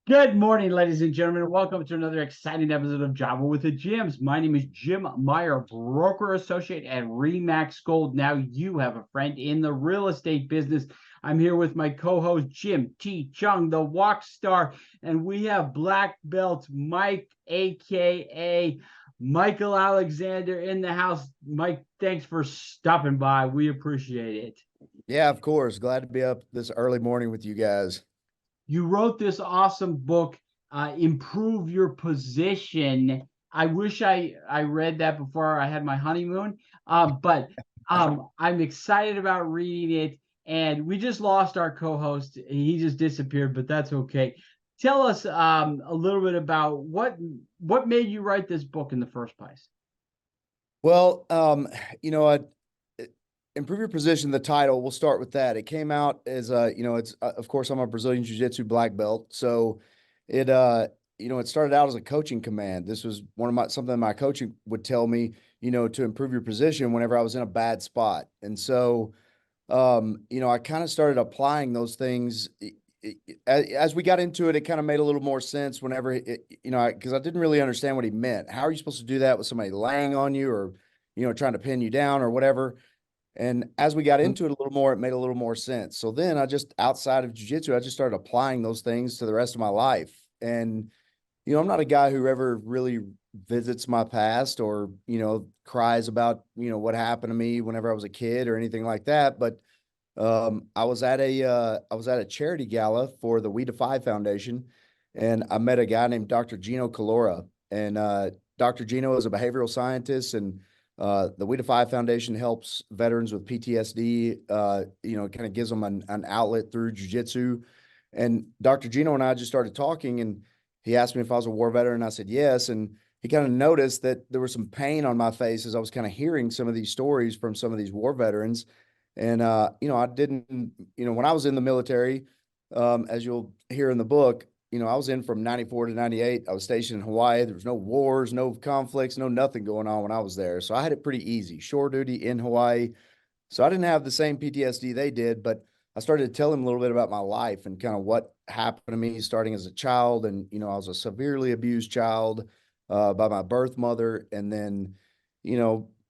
Good morning, ladies and gentlemen. Welcome to another exciting episode of Java with the Gyms. My name is Jim Meyer, broker associate at Remax Gold. Now you have a friend in the real estate business. I'm here with my co-host, Jim T Chong, the Wok Star, and we have black belt Mike, aka Michael Alexander, in the house. Mike, thanks for stopping by. We appreciate it. Yeah, of course. Glad to be up this early morning with you guys. You wrote this awesome book, Improve Your Position. I wish I read that before I had my honeymoon, but I'm excited about reading it. And we just lost our co-host. He just disappeared, but that's okay. Tell us a little bit about what made you write this book in the first place. Well, Improve Your Position, the title, we'll start with that. It came out as of course, I'm a Brazilian Jiu-Jitsu black belt. So it started out as a coaching command. This was something my coaching would tell me, to improve your position whenever I was in a bad spot. And so, I kind of started applying those things. As we got into it, it kind of made a little more sense whenever because I didn't really understand what he meant. How are you supposed to do that with somebody laying on you or, trying to pin you down or whatever? And as we got into it a little more, it made a little more sense. So then outside of jiu-jitsu, I just started applying those things to the rest of my life. And, I'm not a guy who ever really visits my past or, cries about, what happened to me whenever I was a kid or anything like that. But I was at a charity gala for the We Defy Foundation, and I met a guy named Dr. Gino Calora. And Dr. Gino is a behavioral scientist, and the We Defy Foundation helps veterans with PTSD. Kind of gives them an outlet through jiu-jitsu. And Dr. Gino and I just started talking, and he asked me if I was a war veteran, and I said yes. And he kind of noticed that there was some pain on my face as I was kind of hearing some of these stories from some of these war veterans. And, I didn't, when I was in the military, as you'll hear in the book, I was in from 94 to 98. I was stationed in Hawaii. There was no wars, no conflicts, no nothing going on when I was there. So I had it pretty easy, shore duty in Hawaii. So I didn't have the same PTSD they did, but I started to tell him a little bit about my life and kind of what happened to me starting as a child. And, I was a severely abused child by my birth mother. And then,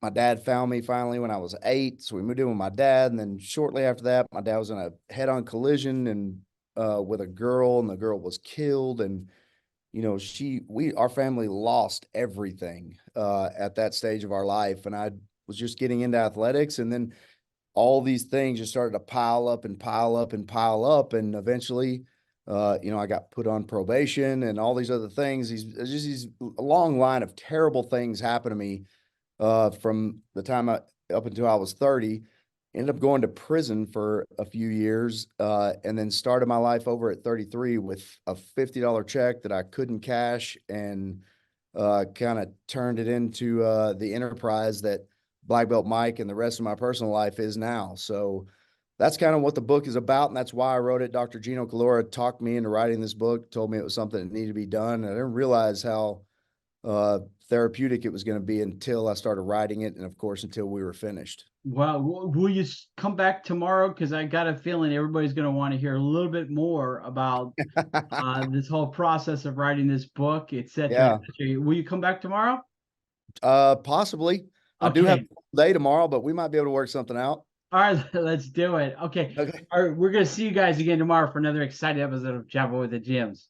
my dad found me finally when I was 8. So we moved in with my dad. And then shortly after that, my dad was in a head-on collision and with a girl, and the girl was killed. And, our family lost everything at that stage of our life. And I was just getting into athletics. And then all these things just started to pile up and pile up and pile up. And eventually, I got put on probation and all these other things. These a long line of terrible things happened to me from the time up until I was 30. Ended up going to prison for a few years, and then started my life over at 33 with a $50 check that I couldn't cash, and kind of turned it into the enterprise that Black Belt Mike and the rest of my personal life is now. So that's kind of what the book is about, and that's why I wrote it. Dr. Gino Calora talked me into writing this book, told me it was something that needed to be done. And I didn't realize how therapeutic it was going to be until I started writing it, and of course until we were finished. Well, will you come back tomorrow? Because I got a feeling everybody's going to want to hear a little bit more about this whole process of writing this book, etc. Yeah. Will you come back tomorrow? Possibly. I do have Okay. a day tomorrow, but we might be able to work something out. All right, let's do it. Okay. Okay. All right, we're going to see you guys again tomorrow for another exciting episode of Java with the Gyms.